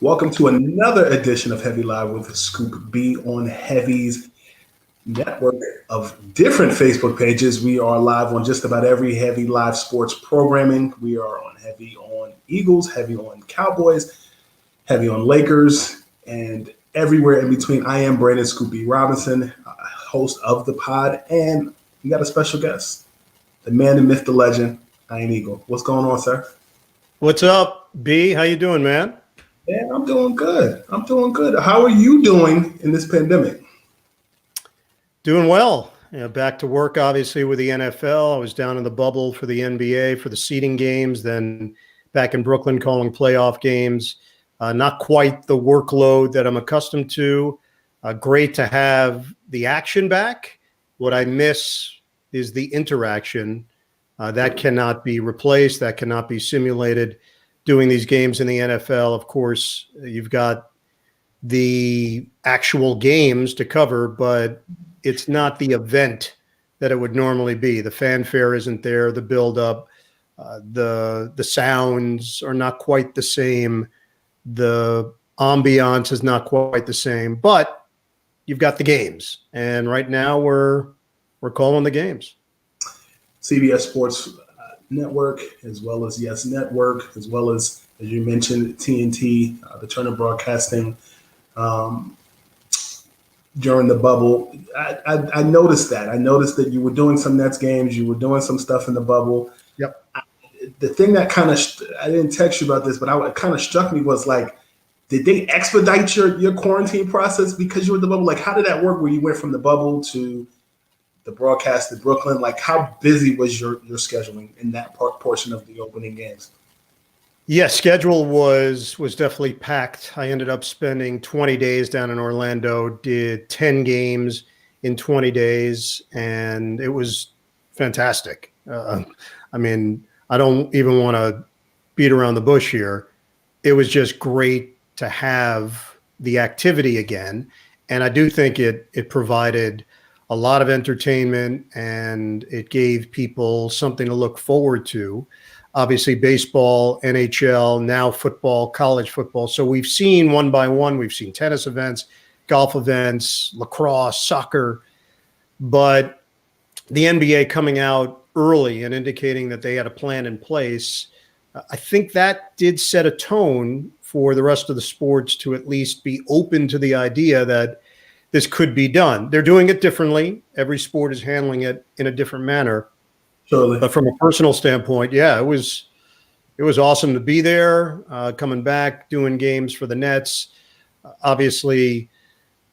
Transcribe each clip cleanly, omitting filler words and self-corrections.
Welcome to another edition of Heavy Live with Scoop B on Heavy's network of different Facebook pages. We are live on just about every Heavy Live sports programming. We are on Heavy on Eagles, Heavy on Cowboys, Heavy on Lakers, and everywhere in between. I am Brandon Scoop B Robinson, host of the pod, and we got a special guest, the man, the myth, the legend, Tiein Eagle. What's going on, sir? What's up, B? How you doing, man? Yeah, I'm doing good. How are you doing in this pandemic? Doing well. Back to work, obviously, with the NFL. I was down in the bubble for the NBA for the seeding games, then back in Brooklyn calling playoff games. Not quite the workload that I'm accustomed to. Great to have the action back. What I miss is the interaction. That cannot be replaced. That cannot be simulated. Doing these games in the NFL, of course, you've got the actual games to cover, but it's not the event that it would normally be. The fanfare isn't there, the buildup, the sounds are not quite the same, the ambiance is not quite the same, but you've got the games, and right now we're calling the games. CBS Sports Network, as well as Yes Network, as well as you mentioned, TNT, the Turner Broadcasting. During the bubble, I noticed that. I noticed that you were doing some Nets games. You were doing some stuff in the bubble. Yep. The thing that kind of, I didn't text you about this, but it kind of struck me was like, did they expedite your quarantine process because you were in the bubble? Like, how did that work where you went from the bubble to the broadcast in Brooklyn? Like, how busy was your scheduling in that portion of the opening games? Yeah, schedule was definitely packed. I ended up spending 20 days down in Orlando, did 10 games in 20 days, and it was fantastic. I mean, I don't even want to beat around the bush here. It was just great to have the activity again, and I do think it provided a lot of entertainment, and it gave people something to look forward to. Obviously, baseball, NHL, now football, college football. So we've seen one by one, we've seen tennis events, golf events, lacrosse, soccer, but the NBA coming out early and indicating that they had a plan in place, I think that did set a tone for the rest of the sports to at least be open to the idea that this could be done. They're doing it differently. Every sport is handling it in a different manner. Totally. But from a personal standpoint, yeah, it was awesome to be there, coming back, doing games for the Nets. Obviously,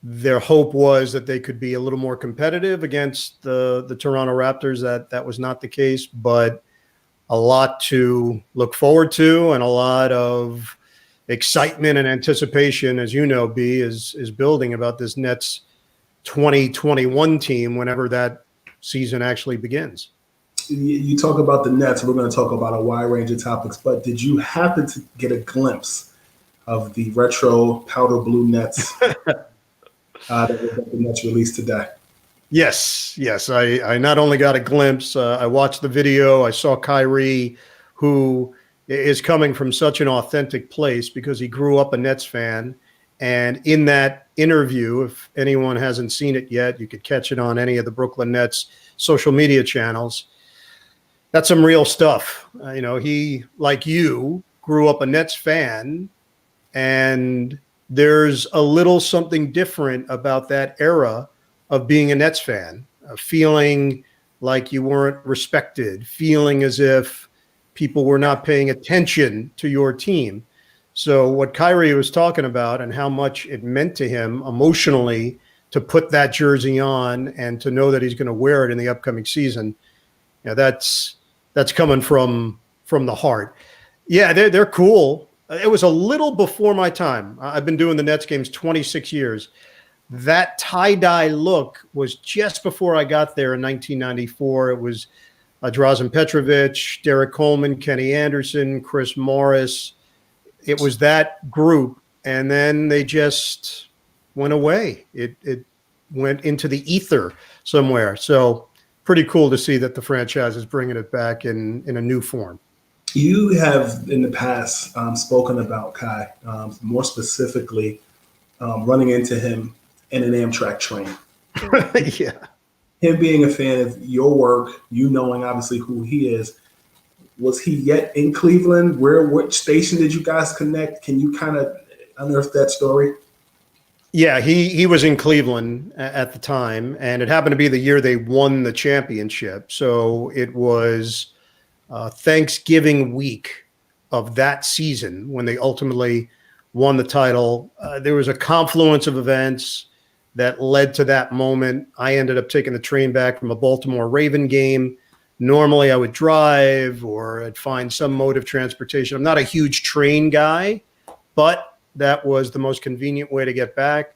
their hope was that they could be a little more competitive against the Toronto Raptors. That was not the case, but a lot to look forward to and a lot of excitement and anticipation, as you know, B, is building about this Nets 2021 team whenever that season actually begins. You talk about the Nets. We're going to talk about a wide range of topics, but did you happen to get a glimpse of the retro powder blue Nets that the Nets released today? Yes. I not only got a glimpse, I watched the video. I saw Kyrie, who is coming from such an authentic place because he grew up a Nets fan. And in that interview, if anyone hasn't seen it yet, you could catch it on any of the Brooklyn Nets social media channels. That's some real stuff. He, like you, grew up a Nets fan, and there's a little something different about that era of being a Nets fan, feeling like you weren't respected, feeling as if people were not paying attention to your team. So what Kyrie was talking about and how much it meant to him emotionally to put that jersey on and to know that he's going to wear it in the upcoming season, that's coming from the heart. Yeah, they're cool. It was a little before my time. I've been doing the Nets games 26 years. That tie-dye look was just before I got there in 1994. It was Drazen Petrovic, Derek Coleman, Kenny Anderson, Chris Morris. It was that group, and then they just went away. It went into the ether somewhere. So pretty cool to see that the franchise is bringing it back in a new form. You have in the past spoken about Kai, more specifically running into him in an Amtrak train. Yeah. Him being a fan of your work, you knowing obviously who he is, was he yet in Cleveland? Which station did you guys connect? Can you kind of unearth that story? Yeah, he was in Cleveland at the time, and it happened to be the year they won the championship. So it was Thanksgiving week of that season when they ultimately won the title. There was a confluence of events that led to that moment. I ended up taking the train back from a Baltimore Raven game. Normally I would drive or I'd find some mode of transportation. I'm not a huge train guy, but that was the most convenient way to get back.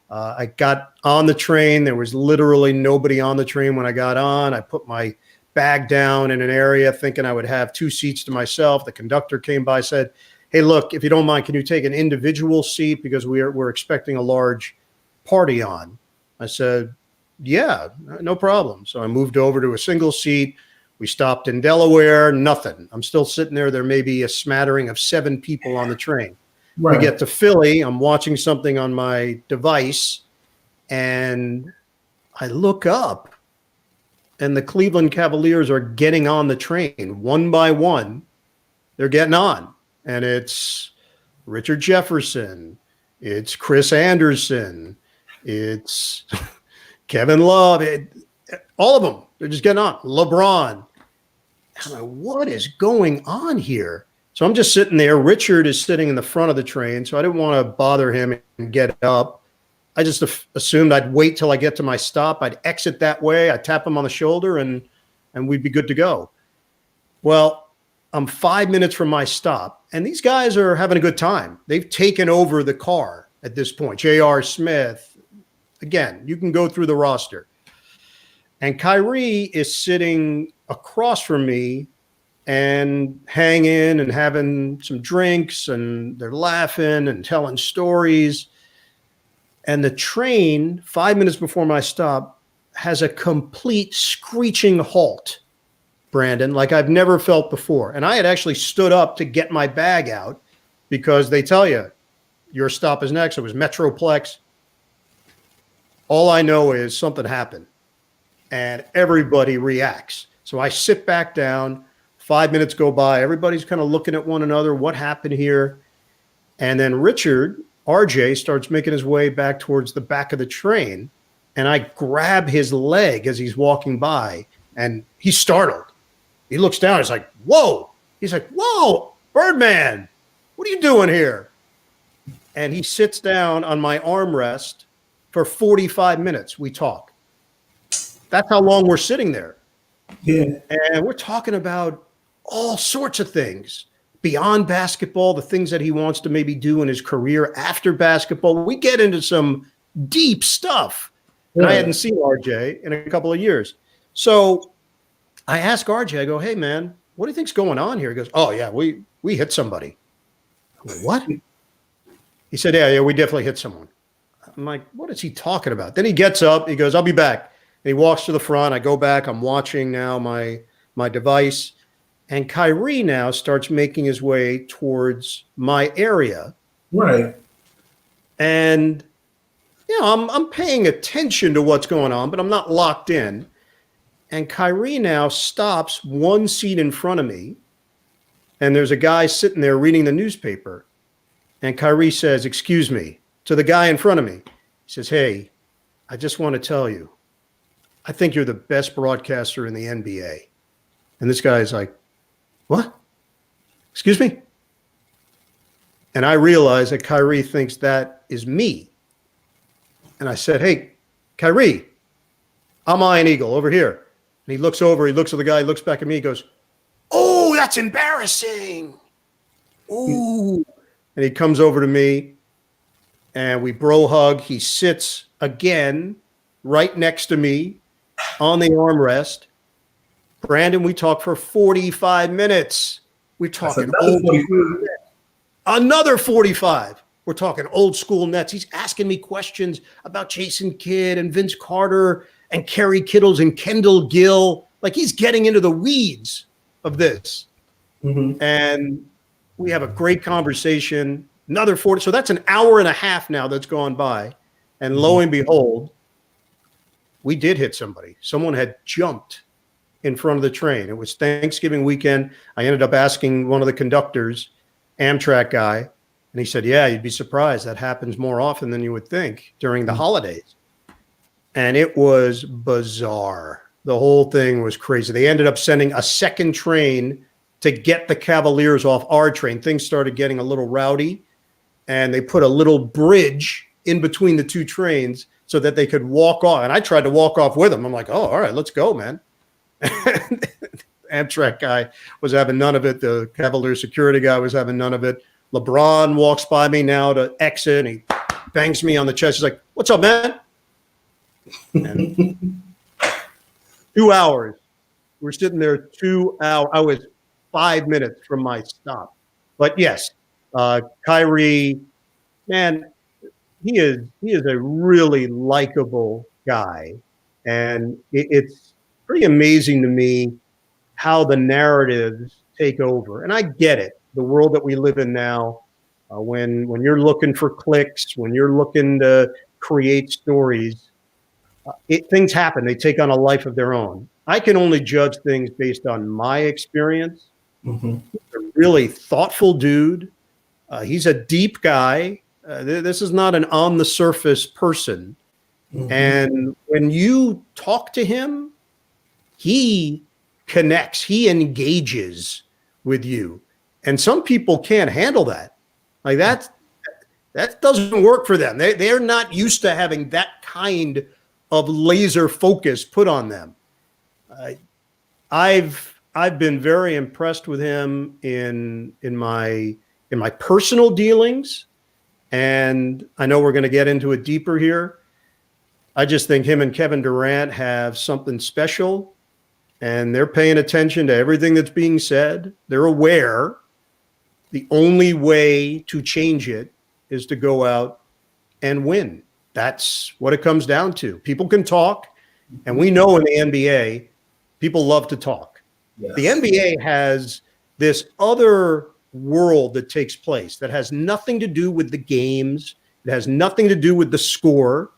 I got on the train. There was literally nobody on the train when I got on. I put my bag down in an area thinking I would have 2 seats to myself. The conductor came by, said, "Hey, look, if you don't mind, can you take an individual seat because we're expecting a large party on?" I said, "Yeah, no problem." So I moved over to a single seat. We stopped in Delaware, nothing. I'm still sitting there. There may be a smattering of 7 people on the train. Right. We get to Philly. I'm watching something on my device, and I look up, and the Cleveland Cavaliers are getting on the train one by one. They're getting on, and it's Richard Jefferson, it's Chris Anderson, it's Kevin Love, all of them. They're just getting on. LeBron. I'm like, what is going on here? So I'm just sitting there. Richard is sitting in the front of the train, so I didn't want to bother him and get up. I just assumed I'd wait till I get to my stop. I'd exit that way. I'd tap him on the shoulder, and we'd be good to go. Well, I'm 5 minutes from my stop, and these guys are having a good time. They've taken over the car at this point. J.R. Smith. Again, you can go through the roster. And Kyrie is sitting across from me and hanging and having some drinks, and they're laughing and telling stories. And the train, 5 minutes before my stop, has a complete screeching halt, Brandon, like I've never felt before. And I had actually stood up to get my bag out because they tell you, your stop is next. It was Metroplex. All I know is something happened, and everybody reacts. So I sit back down. 5 minutes go by. Everybody's kind of looking at one another. What happened here? And then Richard, RJ, starts making his way back towards the back of the train. And I grab his leg as he's walking by, and he's startled. He looks down. He's like, whoa. He's like, whoa, Birdman, what are you doing here? And he sits down on my armrest for 45 minutes. We talk. That's how long we're sitting there. Yeah. And we're talking about all sorts of things beyond basketball, the things that he wants to maybe do in his career after basketball. We get into some deep stuff. And I hadn't seen RJ in a couple of years. So I asked RJ, I go, hey, man, what do you think's going on here? He goes, oh, yeah, we hit somebody. I'm like, what? He said, yeah, we definitely hit someone. I'm like, what is he talking about? Then he gets up. He goes, I'll be back. And he walks to the front. I go back. I'm watching now my device. And Kyrie now starts making his way towards my area. Right. And, you know, I'm paying attention to what's going on, but I'm not locked in. And Kyrie now stops 1 seat in front of me. And there's a guy sitting there reading the newspaper. And Kyrie says, excuse me, to the guy in front of me. He says, hey, I just want to tell you, I think you're the best broadcaster in the NBA. And this guy is like, what? Excuse me? And I realize that Kyrie thinks that is me. And I said, hey, Kyrie, I'm Iron Eagle over here. And he looks over, he looks at the guy, he looks back at me, he goes, oh, that's embarrassing. Ooh. And he comes over to me and we bro hug. He sits again right next to me on the armrest. Brandon, we talked for 45 minutes. We're talking another 45. We're talking old school Nets. He's asking me questions about Jason Kidd and Vince Carter and Kerry Kittles and Kendall Gill. Like he's getting into the weeds of this. And we have a great conversation. Another 40. So that's an hour and a half now that's gone by. And lo and behold, we did hit somebody. Someone had jumped in front of the train. It was Thanksgiving weekend. I ended up asking one of the conductors, Amtrak guy, and he said, yeah, you'd be surprised. That happens more often than you would think during the holidays. And it was bizarre. The whole thing was crazy. They ended up sending a second train to get the Cavaliers off our train. Things started getting a little rowdy, and they put a little bridge in between the two trains so that they could walk off. And I tried to walk off with them. I'm like, oh, all right, let's go, man. Amtrak guy was having none of it. The Cavalier security guy was having none of it. LeBron walks by me now to exit, and he bangs me on the chest. He's like, what's up, man? And 2 hours. We're sitting there 2 hours. I was 5 minutes from my stop. But yes, Kyrie, man, he is a really likable guy. And it's pretty amazing to me how the narratives take over. And I get it. The world that we live in now, when you're looking for clicks, when you're looking to create stories, things happen. They take on a life of their own. I can only judge things based on my experience. He's a really thoughtful dude. He's a deep guy. This is not an on-the-surface person. And when you talk to him, he connects. He engages with you. And some people can't handle that. Like that doesn't work for them. They're not used to having that kind of laser focus put on them. I've been very impressed with him in my personal dealings, and I know we're going to get into it deeper here. I just think him and Kevin Durant have something special, and they're paying attention to everything that's being said. They're aware the only way to change it is to go out and win. That's what it comes down to. People can talk, and we know in the NBA, people love to talk. Yes. The NBA has this other world that takes place that has nothing to do with the games. It has nothing to do with the score.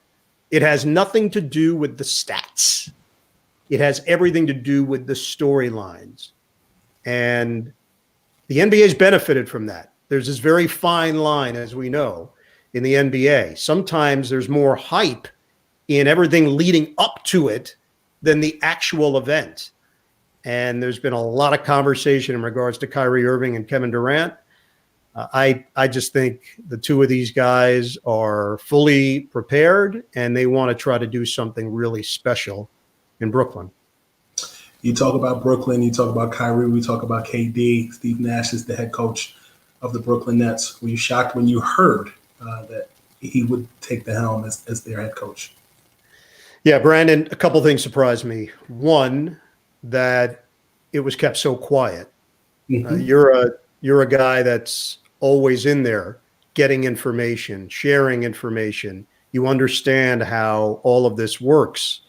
It has nothing to do with the stats. It has everything to do with the storylines. And the NBA has benefited from that. There's this very fine line, as we know, in the NBA. Sometimes there's more hype in everything leading up to it than the actual event. And there's been a lot of conversation in regards to Kyrie Irving and Kevin Durant. I just think the two of these guys are fully prepared, and they want to try to do something really special in Brooklyn. You talk about Brooklyn, you talk about Kyrie, we talk about KD. Steve Nash is the head coach of the Brooklyn Nets. Were you shocked when you heard that he would take the helm as their head coach? Yeah, Brandon, a couple things surprised me. One, that it was kept so quiet. You're a guy that's always in there getting information, sharing information. You understand how all of this works.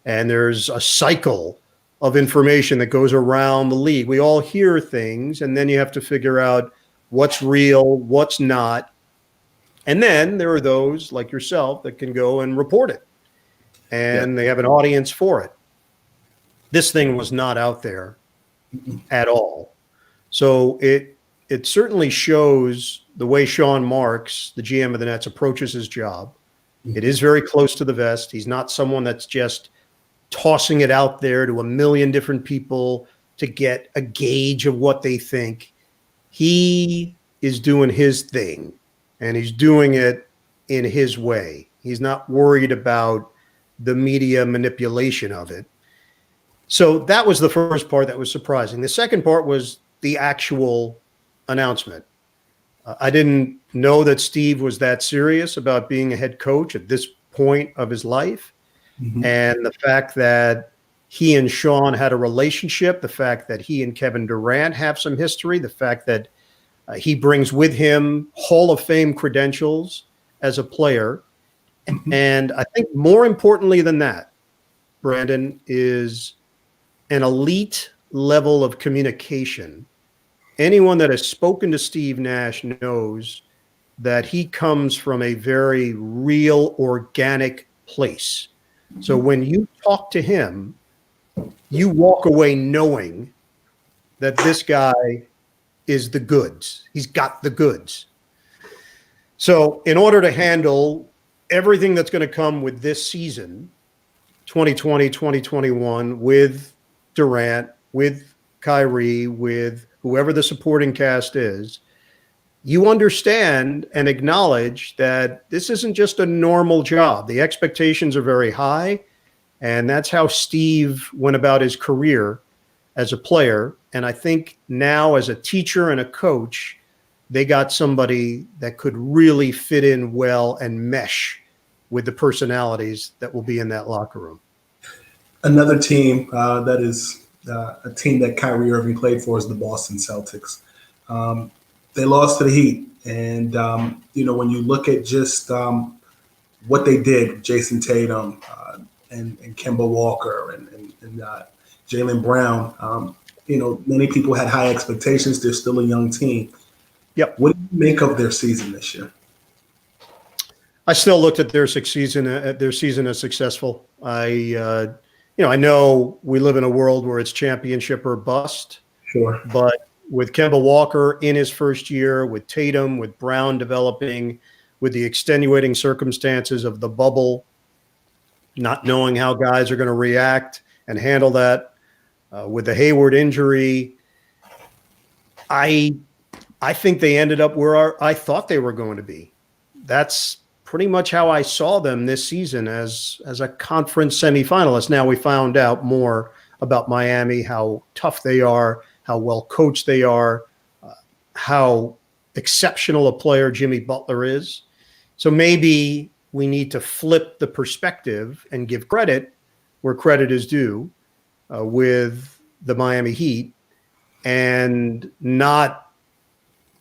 And there's a cycle of information that goes around the league. We all hear things, and then you have to figure out what's real, what's not. And then there are those like yourself that can go and report it. And they have an audience for it. This thing was not out there at all. So it certainly shows the way Sean Marks, the GM of the Nets, approaches his job. It is very close to the vest. He's not someone that's just tossing it out there to a million different people to get a gauge of what they think. He is doing his thing, and he's doing it in his way. He's not worried about the media manipulation of it. So that was the first part that was surprising. The second part was the actual announcement. I didn't know that Steve was that serious about being a head coach at this point of his life. And the fact that he and Sean had a relationship, the fact that he and Kevin Durant have some history, the fact that he brings with him Hall of Fame credentials as a player. And I think more importantly than that, Brandon, is an elite level of communication anyone that has spoken to Steve Nash knows that he comes from a very real, organic place. So when you talk to him, you walk away knowing that this guy is the goods. He's got the goods. So in order to handle everything that's going to come with this season, 2020, 2021, with Durant, with Kyrie, with whoever the supporting cast is, you understand and acknowledge that this isn't just a normal job. The expectations are very high, and that's how Steve went about his career as a player. And I think now as a teacher and a coach, they got somebody that could really fit in well and mesh with the personalities that will be in that locker room. Another team that is a team that Kyrie Irving played for is the Boston Celtics. They lost to the Heat. And, when you look at just what they did, Jason Tatum and Kemba Walker and Jaylen Brown, many people had high expectations. They're still a young team. Yep. What do you make of their season this year? I still looked at their season as successful. I know we live in a world where it's championship or bust. Sure. But with Kemba Walker in his first year, with Tatum, with Brown developing, with the extenuating circumstances of the bubble, not knowing how guys are going to react and handle that, with the Hayward injury, I think they ended up where I thought they were going to be. That's pretty much how I saw them this season, as a conference semifinalist. Now we found out more about Miami, how tough they are, how well coached they are, how exceptional a player Jimmy Butler is. So maybe we need to flip the perspective and give credit where credit is due with the Miami Heat, and not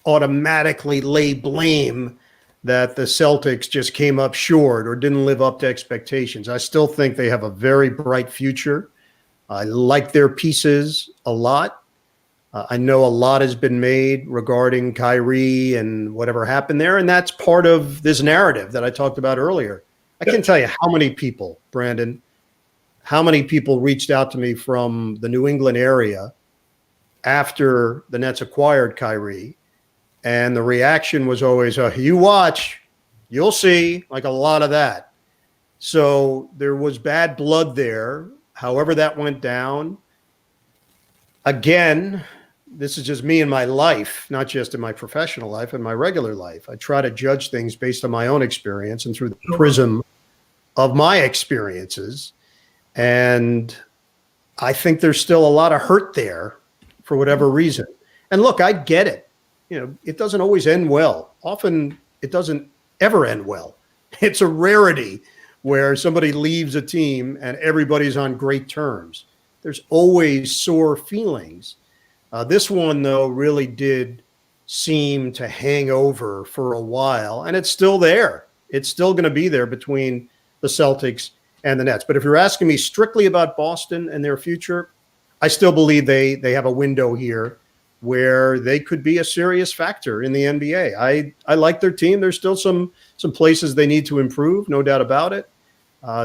automatically lay blame that the Celtics just came up short or didn't live up to expectations. I still think they have a very bright future. I like their pieces a lot. I know a lot has been made regarding Kyrie and whatever happened there, and that's part of this narrative that I talked about earlier. I can tell you how many people, Brandon, reached out to me from the New England area after the Nets acquired Kyrie, and the reaction was always, you watch, you'll see, like a lot of that. So there was bad blood there. However that went down, again, this is just me in my life, not just in my professional life, in my regular life. I try to judge things based on my own experience and through the prism of my experiences. And I think there's still a lot of hurt there for whatever reason. And look, I get it. It doesn't always end well. Often it doesn't ever end well. It's a rarity where somebody leaves a team and everybody's on great terms. There's always sore feelings. This one, though, really did seem to hang over for a while, and it's still there. It's still going to be there between the Celtics and the Nets. But if you're asking me strictly about Boston and their future, I still believe they have a window here where they could be a serious factor in the NBA. I like their team. There's still some places they need to improve, no doubt about it.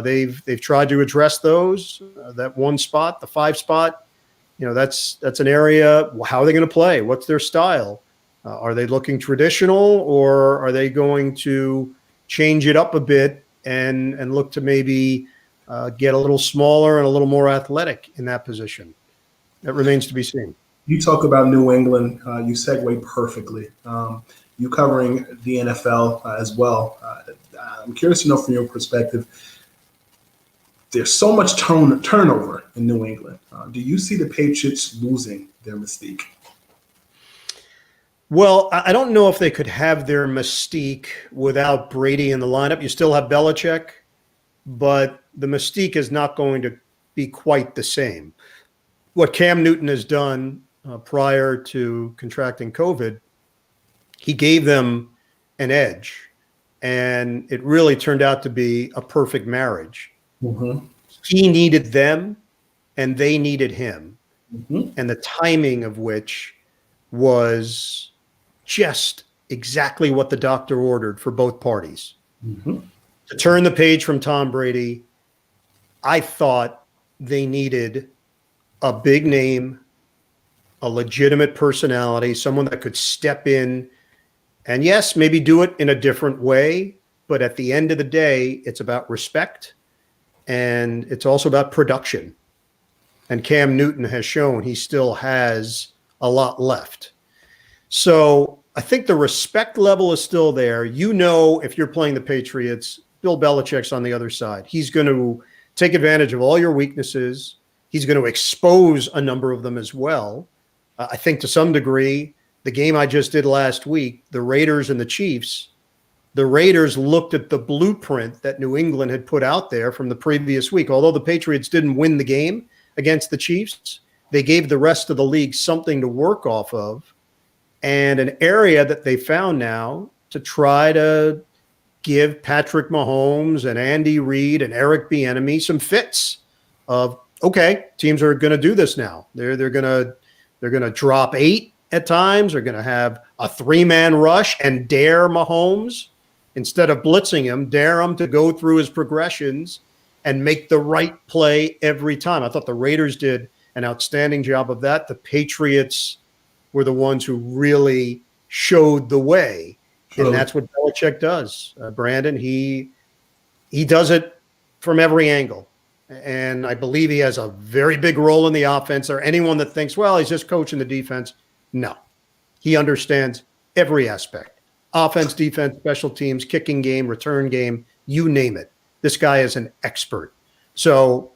They've tried to address those. That one spot, the 5 spot, that's an area. How are they going to play? What's their style? Are they looking traditional, or are they going to change it up a bit and look to maybe get a little smaller and a little more athletic in that position? That remains to be seen. You talk about New England. You segue perfectly. You covering the NFL as well. I'm curious to know from your perspective, there's so much turnover in New England. Do you see the Patriots losing their mystique? Well, I don't know if they could have their mystique without Brady in the lineup. You still have Belichick, but the mystique is not going to be quite the same. What Cam Newton has done prior to contracting COVID, he gave them an edge, and it really turned out to be a perfect marriage. Mm-hmm. He needed them, and they needed him, mm-hmm. and the timing of which was just exactly what the doctor ordered for both parties. Mm-hmm. To turn the page from Tom Brady, I thought they needed a big name, a legitimate personality, someone that could step in and, yes, maybe do it in a different way. But at the end of the day, it's about respect, and it's also about production. And Cam Newton has shown he still has a lot left. So I think the respect level is still there. You know, if you're playing the Patriots, Bill Belichick's on the other side. He's going to take advantage of all your weaknesses. He's going to expose a number of them as well. I think to some degree, the game I just did last week, the Raiders and the Chiefs, the Raiders looked at the blueprint that New England had put out there from the previous week. Although the Patriots didn't win the game against the Chiefs, they gave the rest of the league something to work off of and an area that they found now to try to give Patrick Mahomes and Andy Reid and Eric Bieniemy some fits of, okay, teams are going to do this now. They're going to drop 8 at times. They're going to have a 3-man rush and dare Mahomes, instead of blitzing him, dare him to go through his progressions and make the right play every time. I thought the Raiders did an outstanding job of that. The Patriots were the ones who really showed the way. And that's what Belichick does. Brandon, he does it from every angle. And I believe he has a very big role in the offense. Or anyone that thinks, well, he's just coaching the defense. No, he understands every aspect. Offense, defense, special teams, kicking game, return game, you name it. This guy is an expert. So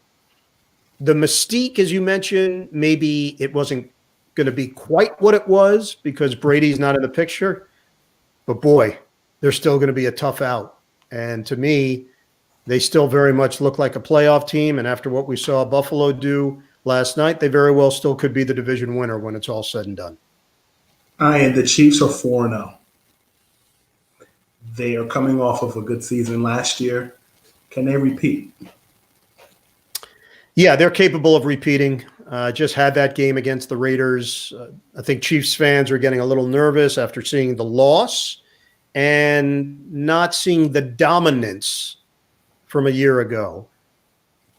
the mystique, as you mentioned, maybe it wasn't going to be quite what it was because Brady's not in the picture. But boy, they're still going to be a tough out. And to me, they still very much look like a playoff team. And after what we saw Buffalo do last night, they very well still could be the division winner when it's all said and done. And the Chiefs are 4-0. They are coming off of a good season last year. Can they repeat? Yeah, they're capable of repeating. Just had that game against the Raiders. I think Chiefs fans are getting a little nervous after seeing the loss and not seeing the dominance from a year ago.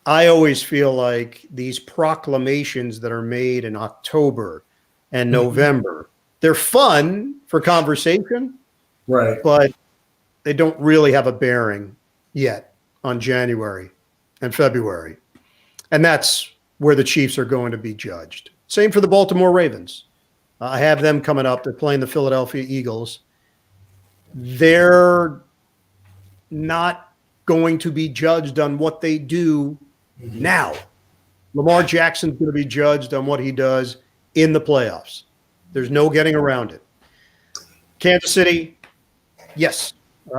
I always feel like these proclamations that are made in October and November, they're fun for conversation, right? But they don't really have a bearing yet on January and February. And that's where the Chiefs are going to be judged. Same for the Baltimore Ravens. I have them coming up. They're playing the Philadelphia Eagles. They're not going to be judged on what they do now. Lamar Jackson's going to be judged on what he does in the playoffs. There's no getting around it. Kansas City, yes.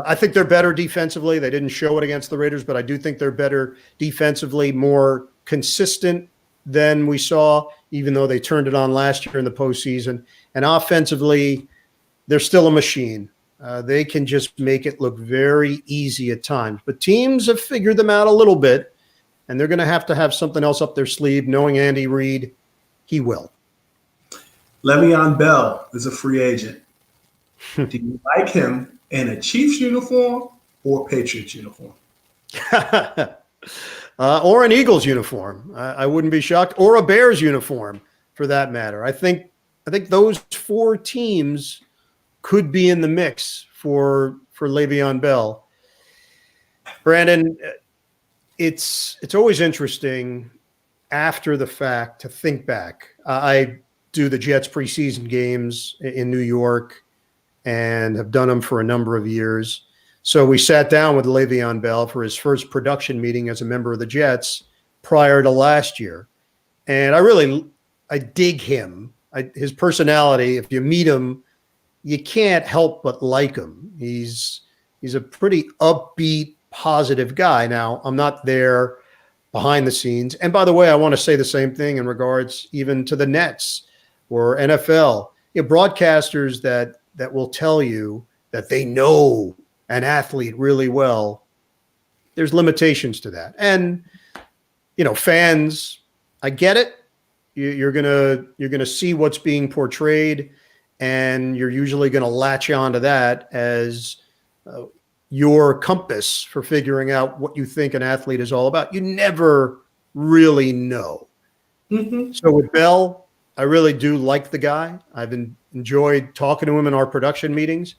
I think they're better defensively. They didn't show it against the Raiders, but I do think they're better defensively, more consistent than we saw, even though they turned it on last year in the postseason. And offensively, they're still a machine. They can just make it look very easy at times. But teams have figured them out a little bit, and they're going to have something else up their sleeve. Knowing Andy Reid, he will. LeVeon Bell is a free agent. Do you like him in a Chiefs uniform or Patriots uniform? Or an Eagles uniform. I wouldn't be shocked. Or a Bears uniform, for that matter. I think those 4 teams could be in the mix for LeVeon Bell. Brandon, it's always interesting after the fact to think back. I do the Jets preseason games in New York and have done them for a number of years. So we sat down with LeVeon Bell for his first production meeting as a member of the Jets prior to last year. And I dig him. His personality, if you meet him, you can't help but like him. He's a pretty upbeat, positive guy. Now, I'm not there behind the scenes. And by the way, I want to say the same thing in regards even to the Nets or NFL. Broadcasters that will tell you that they know an athlete really well, there's limitations to that. And, fans, I get it. You're gonna see what's being portrayed. and you're usually going to latch onto that as your compass for figuring out what you think an athlete is all about. You never really know. Mm-hmm. So with Bell, I really do like the guy. I've enjoyed talking to him in our production meetings.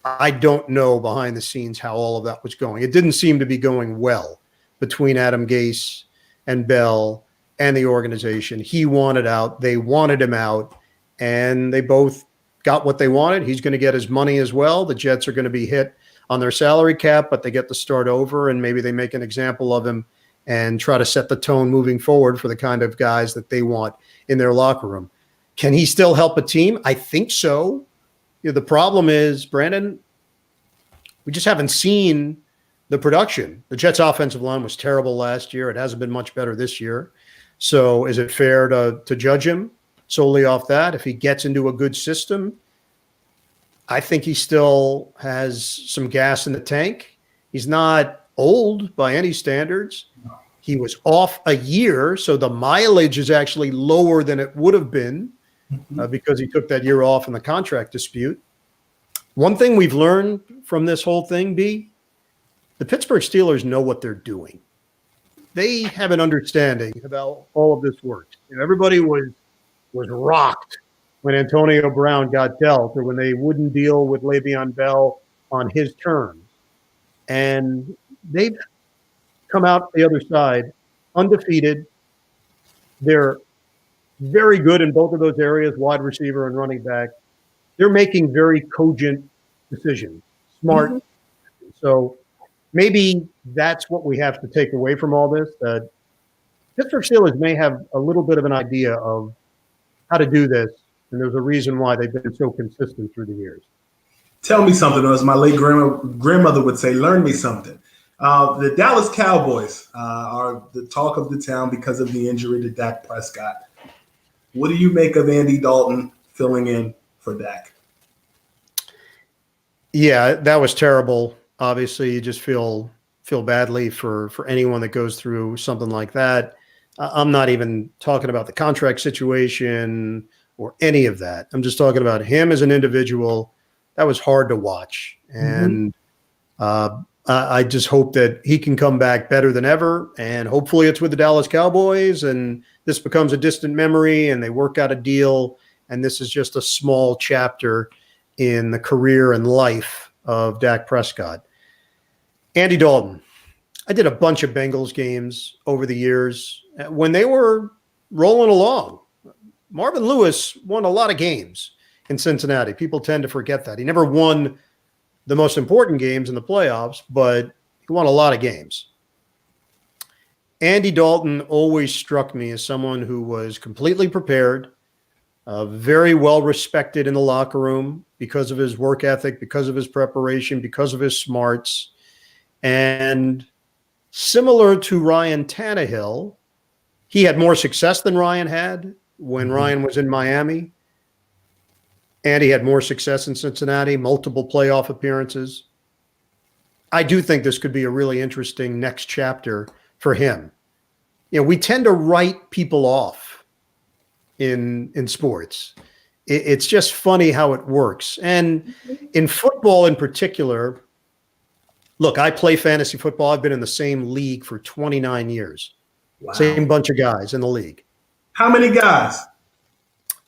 I don't know behind the scenes how all of that was going. It didn't seem to be going well between Adam Gase and Bell and the organization. He wanted out. They wanted him out. And they both got what they wanted. He's going to get his money as well. The Jets are going to be hit on their salary cap, but they get to start over, and maybe they make an example of him and try to set the tone moving forward for the kind of guys that they want in their locker room. Can he still help a team? I think so. The problem is, Brandon, we just haven't seen the production. The Jets' offensive line was terrible last year. It hasn't been much better this year. So is it fair to judge him solely off that? If he gets into a good system, I think he still has some gas in the tank. He's not old by any standards. He was off a year, so the mileage is actually lower than it would have been because he took that year off in the contract dispute. One thing we've learned from this whole thing, B, the Pittsburgh Steelers know what they're doing. They have an understanding about all of this works. Everybody was rocked when Antonio Brown got dealt, or when they wouldn't deal with LeVeon Bell on his terms. And they've come out the other side undefeated. They're very good in both of those areas, wide receiver and running back. They're making very cogent decisions, smart. Mm-hmm. So maybe that's what we have to take away from all this, that Pittsburgh Steelers may have a little bit of an idea of how to do this, and there's a reason why they've been so consistent through the years. Tell me something, or as my late grandmother would say, learn me something. The Dallas Cowboys are the talk of the town because of the injury to Dak Prescott. What do you make of Andy Dalton filling in for Dak? Yeah, that was terrible. Obviously, you just feel badly for anyone that goes through something like that. I'm not even talking about the contract situation or any of that. I'm just talking about him as an individual. That was hard to watch. And I just hope that he can come back better than ever. And hopefully it's with the Dallas Cowboys and this becomes a distant memory and they work out a deal. And this is just a small chapter in the career and life of Dak Prescott. Andy Dalton. I did a bunch of Bengals games over the years when they were rolling along. Marvin Lewis won a lot of games in Cincinnati. People tend to forget that. He never won the most important games in the playoffs, but he won a lot of games. Andy Dalton always struck me as someone who was completely prepared, very well respected in the locker room because of his work ethic, because of his preparation, because of his smarts. And similar to Ryan Tannehill, he had more success than Ryan had when Ryan was in Miami. And he had more success in Cincinnati, multiple playoff appearances. I do think this could be a really interesting next chapter for him. We tend to write people off in sports. It's just funny how it works. And in football in particular, look, I play fantasy football. I've been in the same league for 29 years. Wow. Same bunch of guys in the league. How many guys?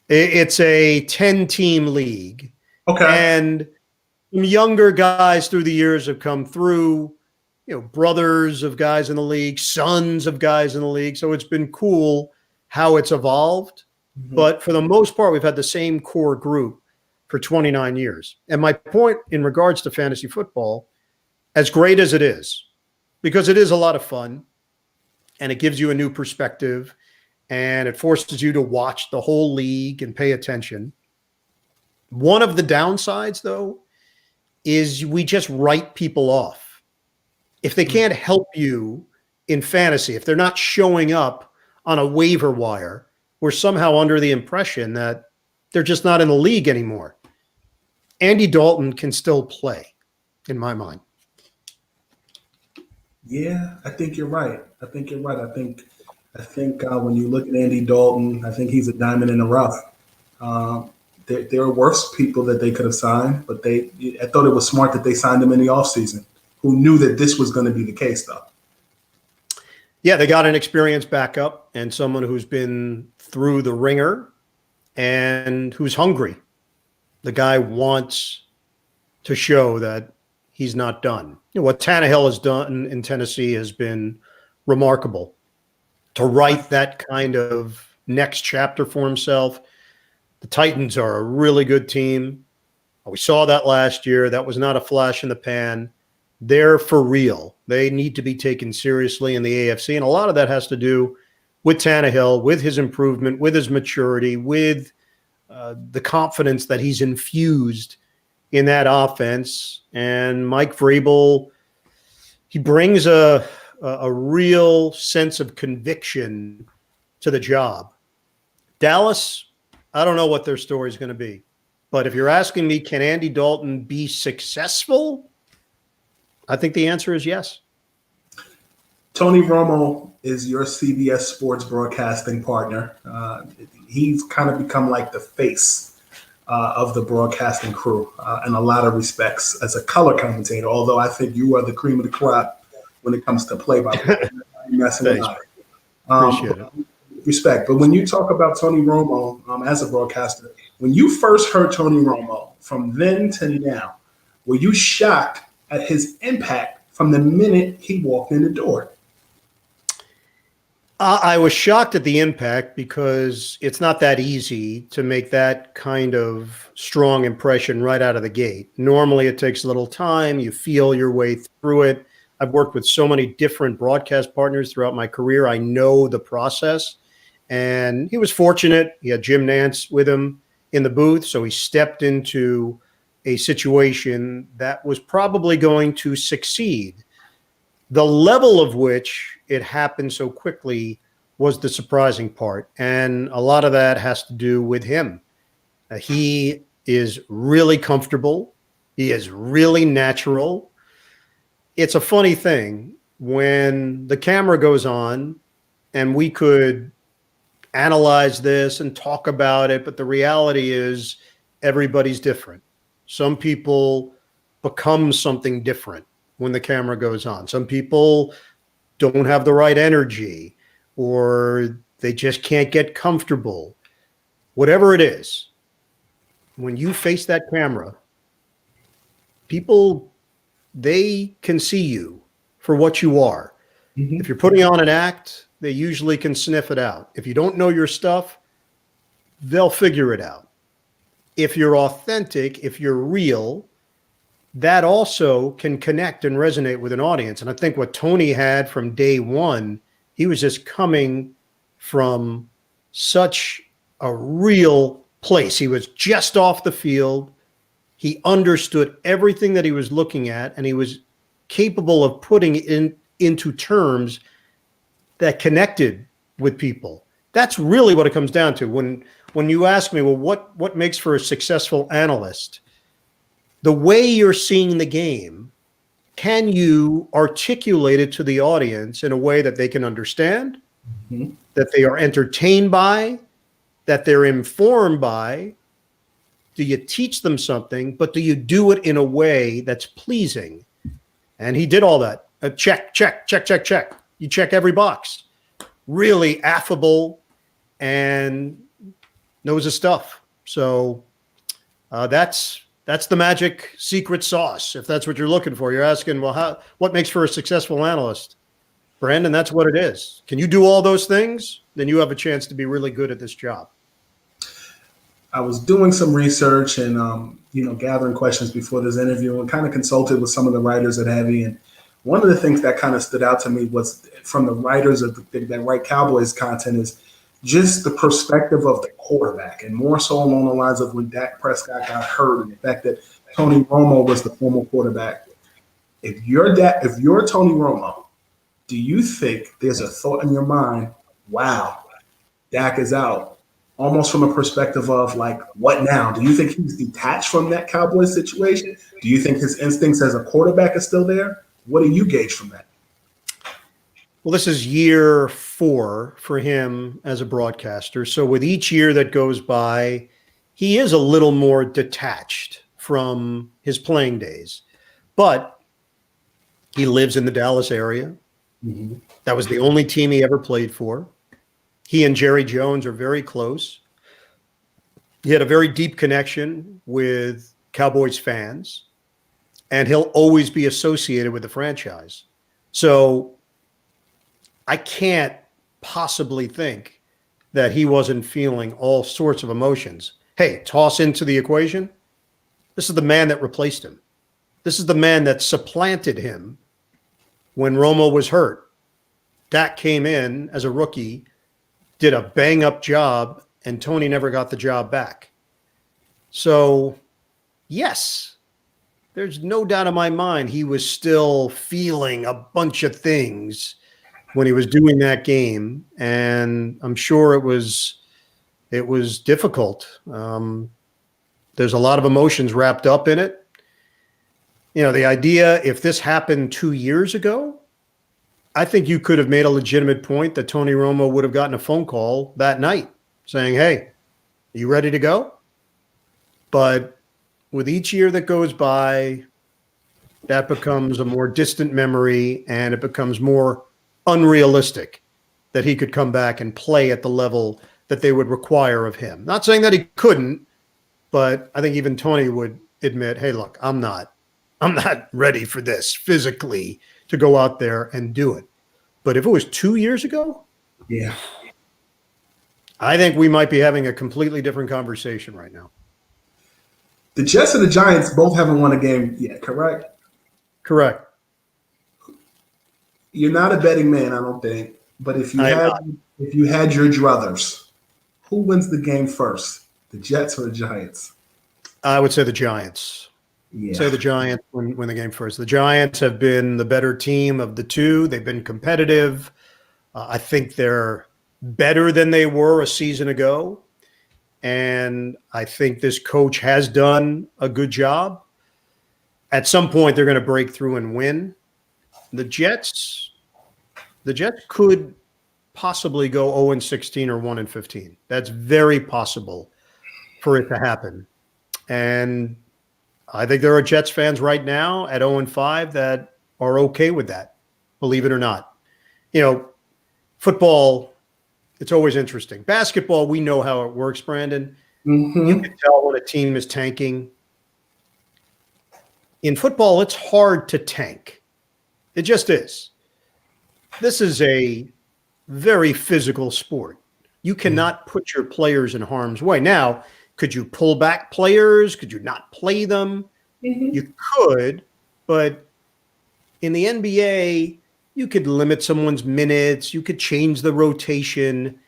It's a 10-team league. Okay. And some younger guys through the years have come through, brothers of guys in the league, sons of guys in the league. So it's been cool how it's evolved. Mm-hmm. But for the most part, we've had the same core group for 29 years. And my point in regards to fantasy football, as great as it is, because it is a lot of fun and it gives you a new perspective and it forces you to watch the whole league and pay attention. One of the downsides, though, is we just write people off. If they can't help you in fantasy, if they're not showing up on a waiver wire, we're somehow under the impression that they're just not in the league anymore. Andy Dalton can still play, in my mind. Yeah, I think you're right. I think when you look at Andy Dalton, I think he's a diamond in the rough. there are worse people that they could have signed, but I thought it was smart that they signed him in the offseason, who knew that this was going to be the case, though. Yeah, they got an experienced backup and someone who's been through the ringer and who's hungry. The guy wants to show that he's not done. What Tannehill has done in Tennessee has been remarkable. To write that kind of next chapter for himself. The Titans are a really good team. We saw that last year. That was not a flash in the pan. They're for real. They need to be taken seriously in the AFC. And a lot of that has to do with Tannehill, with his improvement, with his maturity, with the confidence that he's infused in that offense. And Mike Vrabel, he brings a real sense of conviction to the job. Dallas, I don't know what their story is going to be. But if you're asking me, can Andy Dalton be successful? I think the answer is yes. Tony Romo is your CBS Sports broadcasting partner. He's kind of become like the face of the broadcasting crew in a lot of respects as a color commentator, although I think you are the cream of the crop when it comes to play-by-play. Appreciate it. Respect. But when you talk about Tony Romo as a broadcaster, when you first heard Tony Romo from then to now, were you shocked at his impact from the minute he walked in the door? I was shocked at the impact because it's not that easy to make that kind of strong impression right out of the gate. Normally it takes a little time. You feel your way through it. I've worked with so many different broadcast partners throughout my career. I know the process. And he was fortunate. He had Jim Nantz with him in the booth. So he stepped into a situation that was probably going to succeed. The level of which it happened so quickly was the surprising part. And a lot of that has to do with him. He is really comfortable. He is really natural. It's a funny thing when the camera goes on and we could analyze this and talk about it, but the reality is everybody's different. Some people become something different when the camera goes on. Some people don't have the right energy or they just can't get comfortable. Whatever it is, when you face that camera, people, they can see you for what you are. Mm-hmm. If you're putting on an act, they usually can sniff it out. If you don't know your stuff, they'll figure it out. If you're authentic, if you're real, that also can connect and resonate with an audience. And I think what Tony had from day one, he was just coming from such a real place. He was just off the field. He understood everything that he was looking at, and he was capable of putting it into terms that connected with people. That's really what it comes down to. When you ask me, well, what makes for a successful analyst? The way you're seeing the game, can you articulate it to the audience in a way that they can understand, mm-hmm. that they are entertained by, that they're informed by? Do you teach them something, but do you do it in a way that's pleasing? And he did all that. Check. You check every box. Really affable and knows his stuff. So that's the magic secret sauce, if that's what you're looking for. You're asking, well, what makes for a successful analyst? Brandon, that's what it is. Can you do all those things? Then you have a chance to be really good at this job. I was doing some research and gathering questions before this interview and kind of consulted with some of the writers at Heavy. And one of the things that kind of stood out to me was from the writers of that write Cowboys content is just the perspective of the quarterback, and more so along the lines of when Dak Prescott got hurt and the fact that Tony Romo was the former quarterback. If you're Tony Romo, do you think there's a thought in your mind, wow, Dak is out? Almost from a perspective of like, what now? Do you think he's detached from that Cowboys situation? Do you think his instincts as a quarterback is still there? What do you gauge from that? Well, this is year 4 for him as a broadcaster. So with each year that goes by, he is a little more detached from his playing days. But he lives in the Dallas area. Mm-hmm. That was the only team he ever played for. He and Jerry Jones are very close. He had a very deep connection with Cowboys fans, and he'll always be associated with the franchise. So I can't possibly think that he wasn't feeling all sorts of emotions. Hey, toss into the equation. This is the man that replaced him. This is the man that supplanted him when Romo was hurt. Dak came in as a rookie, did a bang-up job, and Tony never got the job back. So, yes, there's no doubt in my mind he was still feeling a bunch of things when he was doing that game, and I'm sure it was difficult. There's a lot of emotions wrapped up in it. You know, the idea, if this happened 2 years ago, I think you could have made a legitimate point that Tony Romo would have gotten a phone call that night saying, hey, are you ready to go? But with each year that goes by, that becomes a more distant memory, and it becomes more unrealistic that he could come back and play at the level that they would require of him. Not saying that he couldn't, but I think even Tony would admit, hey, look, I'm not ready for this physically to go out there and do it. But if it was 2 years ago, Yeah. I think we might be having a completely different conversation right now. The Jets and the Giants both haven't won a game yet, correct? Correct. You're not a betting man, I don't think. But if you had your druthers, who wins the game first? The Jets or the Giants? I would say the Giants. Yeah. Say the Giants win the game first. The Giants have been the better team of the two. They've been competitive. I think they're better than they were a season ago. And I think this coach has done a good job. At some point, they're going to break through and win. The Jets could possibly go 0-16 or 1-15. That's very possible for it to happen. And I think there are Jets fans right now at 0-5 that are okay with that, believe it or not. You know, football, it's always interesting. Basketball, we know how it works, Brandon. Mm-hmm. You can tell when a team is tanking. In football, it's hard to tank. It just is. This is a very physical sport. You cannot put your players in harm's way. Now, could you pull back players? Could you not play them? Mm-hmm. You could, but in the NBA, you could limit someone's minutes. You could change the rotation.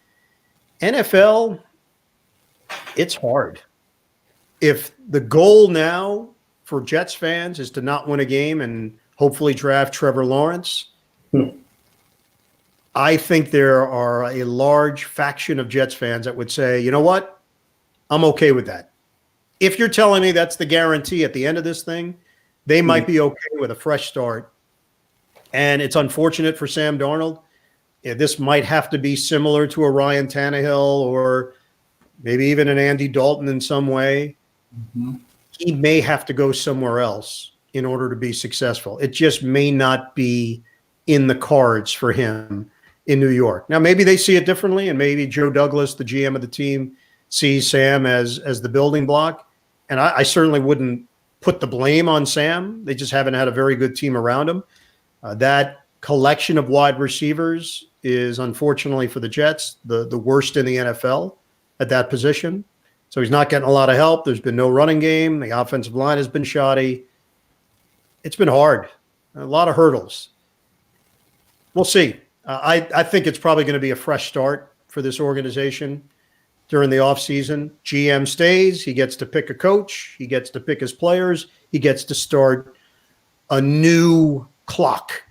NFL, it's hard. If the goal now for Jets fans is to not win a game and hopefully draft Trevor Lawrence, I think there are a large faction of Jets fans that would say, you know what? I'm okay with that. If you're telling me that's the guarantee at the end of this thing, they might be okay with a fresh start. And it's unfortunate for Sam Darnold. This might have to be similar to a Ryan Tannehill or maybe even an Andy Dalton in some way. Mm-hmm. He may have to go somewhere else in order to be successful. It just may not be in the cards for him in New York. Now, maybe they see it differently, and maybe Joe Douglas, the GM of the team, sees Sam as the building block. And I certainly wouldn't put the blame on Sam. They just haven't had a very good team around him. That collection of wide receivers is, unfortunately for the Jets, the worst in the NFL at that position. So he's not getting a lot of help. There's been no running game. The offensive line has been shoddy. It's been hard. A lot of hurdles. We'll see. I think it's probably going to be a fresh start for this organization during the offseason. GM stays. He gets to pick a coach. He gets to pick his players. He gets to start a new clock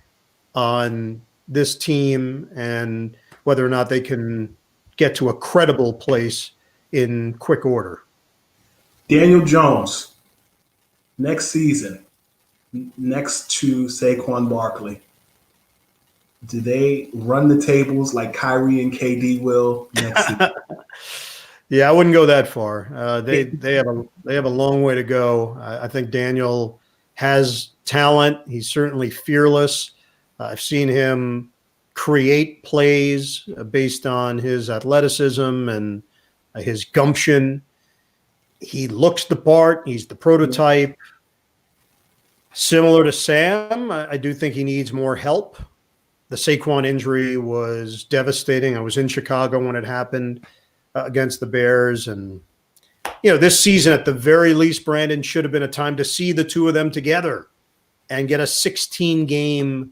on this team and whether or not they can get to a credible place in quick order. Daniel Jones, next season, next to Saquon Barkley, do they run the tables like Kyrie and KD will next season? Yeah, I wouldn't go that far. They have a long way to go. I think Daniel has talent. He's certainly fearless. I've seen him create plays based on his athleticism and his gumption. He looks the part. He's the prototype. Similar to Sam, I do think he needs more help. The Saquon injury was devastating. I was in Chicago when it happened against the Bears. And, this season at the very least, Brandon, should have been a time to see the two of them together and get a 16-game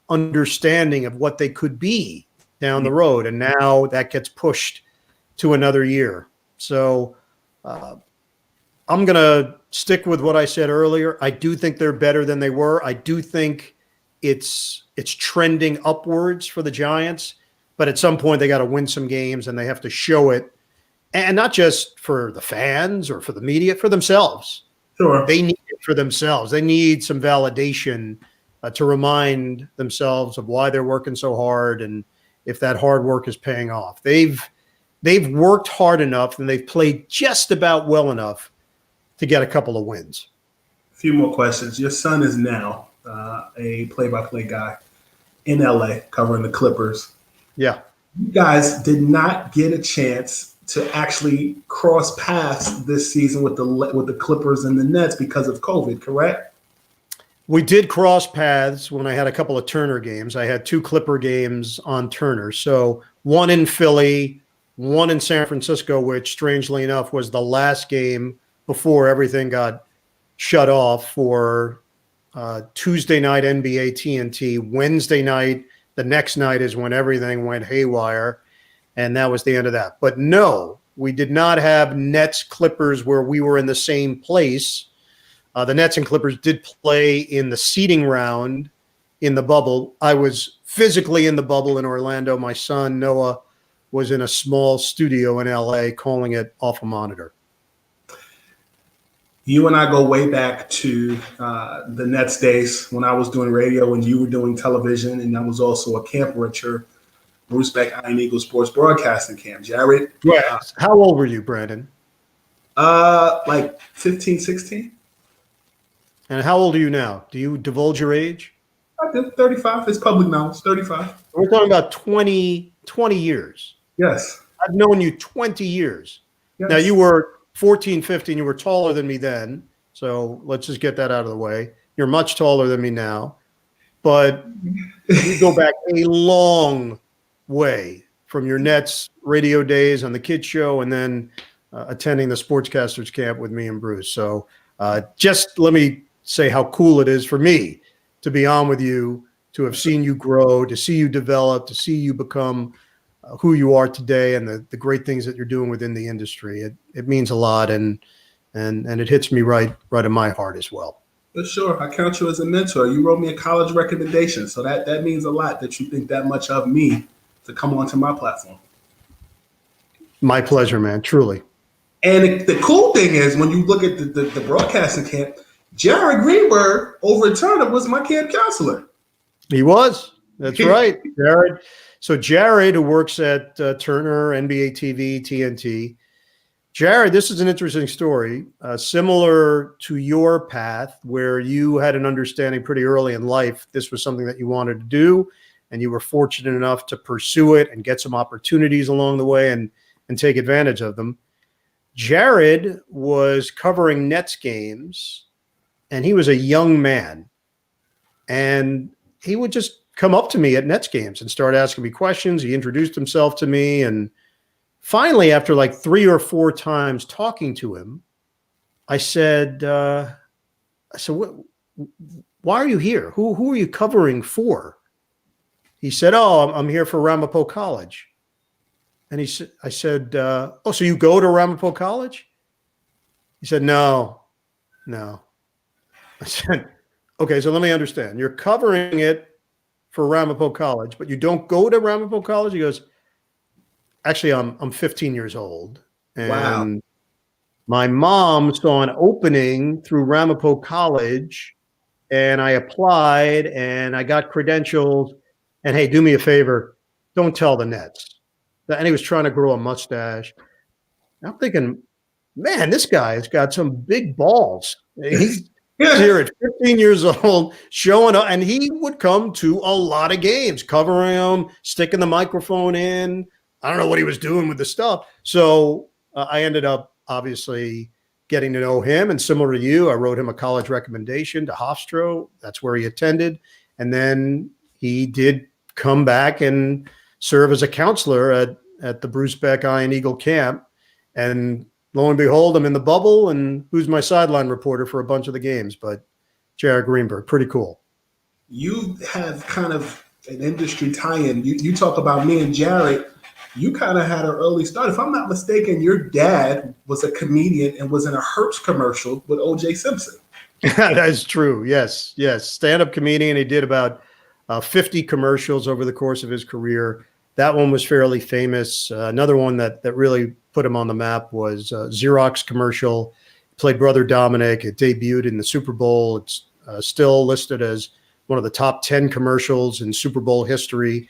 understanding of what they could be down the road. And now that gets pushed to another year. So I'm going to stick with what I said earlier. I do think they're better than they were. I do think it's trending upwards for the Giants, but at some point they got to win some games and they have to show it, and not just for the fans or for the media, for themselves. Sure. They need it for themselves. They need some validation to remind themselves of why they're working so hard and if that hard work is paying off. They've worked hard enough and they've played just about well enough to get a couple of wins. A few more questions. Your son is now a play-by-play guy in LA covering the Clippers. Yeah. You guys did not get a chance to actually cross paths this season with the Clippers and the Nets because of COVID, correct? We did cross paths when I had a couple of Turner games. I had 2 Clipper games on Turner. So one in Philly, one in San Francisco, which strangely enough was the last game before everything got shut off for Tuesday night NBA TNT. Wednesday night, the next night is when everything went haywire, and that was the end of that. But no, we did not have Nets Clippers where we were in the same place. The Nets and Clippers did play in the seeding round in the bubble. I was physically in the bubble in Orlando. My son, Noah, was in a small studio in LA calling it off a monitor. You and I go way back to the Nets days when I was doing radio and you were doing television, and I was also a camper at your Bruce Beck Iron Eagle Sports Broadcasting Camp. Jared? How old were you, Brandon? Like 15, 16. And how old are you now? Do you divulge your age? I did 35. It's public knowledge, 35. We're talking about 20 years. Yes. I've known you 20 years. Yes. Now, you were 14, 15. You were taller than me then. So let's just get that out of the way. You're much taller than me now. But you go back a long way from your Nets radio days on the Kids Show and then attending the Sportscasters Camp with me and Bruce. So just let me say how cool it is for me to be on with you, to have seen you grow, to see you develop, to see you become who you are today and the great things that you're doing within the industry. It means a lot, and it hits me right in my heart as well. For sure. I count you as a mentor. You wrote me a college recommendation, so that means a lot that you think that much of me to come onto my platform. My pleasure, man, truly. And the cool thing is when you look at the broadcasting camp, Jared Greenberg over at Turner was my camp counselor. He was. That's right. Jared. So Jared, who works at Turner, NBA TV, TNT. Jared, this is an interesting story, similar to your path, where you had an understanding pretty early in life this was something that you wanted to do, and you were fortunate enough to pursue it and get some opportunities along the way and take advantage of them. Jared was covering Nets games, and he was a young man, and he would just come up to me at Nets games and start asking me questions. He introduced himself to me, and finally, after like 3 or 4 times talking to him, I said, why are you here? Who are you covering for? He said, oh, I'm here for Ramapo College. And I said, oh, so you go to Ramapo College? He said, no. I said, okay, so let me understand. You're covering it for Ramapo College, but you don't go to Ramapo College? He goes, actually, I'm 15 years old. And wow. My mom saw an opening through Ramapo College, and I applied, and I got credentials. And hey, do me a favor, don't tell the Nets. And he was trying to grow a mustache. I'm thinking, man, this guy's got some big balls. He's Yeah. here at 15 years old, showing up, and he would come to a lot of games, covering them, sticking the microphone in. I don't know what he was doing with the stuff. So I ended up obviously getting to know him. And similar to you, I wrote him a college recommendation to Hofstra. That's where he attended. And then he did come back and serve as a counselor at the Bruce Beck Iron Eagle camp. And lo and behold, I'm in the bubble, and who's my sideline reporter for a bunch of the games? But Jared Greenberg, pretty cool. You have kind of an industry tie-in. You talk about me and Jared. You kind of had an early start. If I'm not mistaken, your dad was a comedian and was in a Hertz commercial with O.J. Simpson. That is true. Yes, yes. Stand-up comedian. He did about 50 commercials over the course of his career. That one was fairly famous. Another one that really put him on the map was Xerox commercial. Played Brother Dominic. It debuted in the Super Bowl. It's still listed as one of the top 10 commercials in Super Bowl history.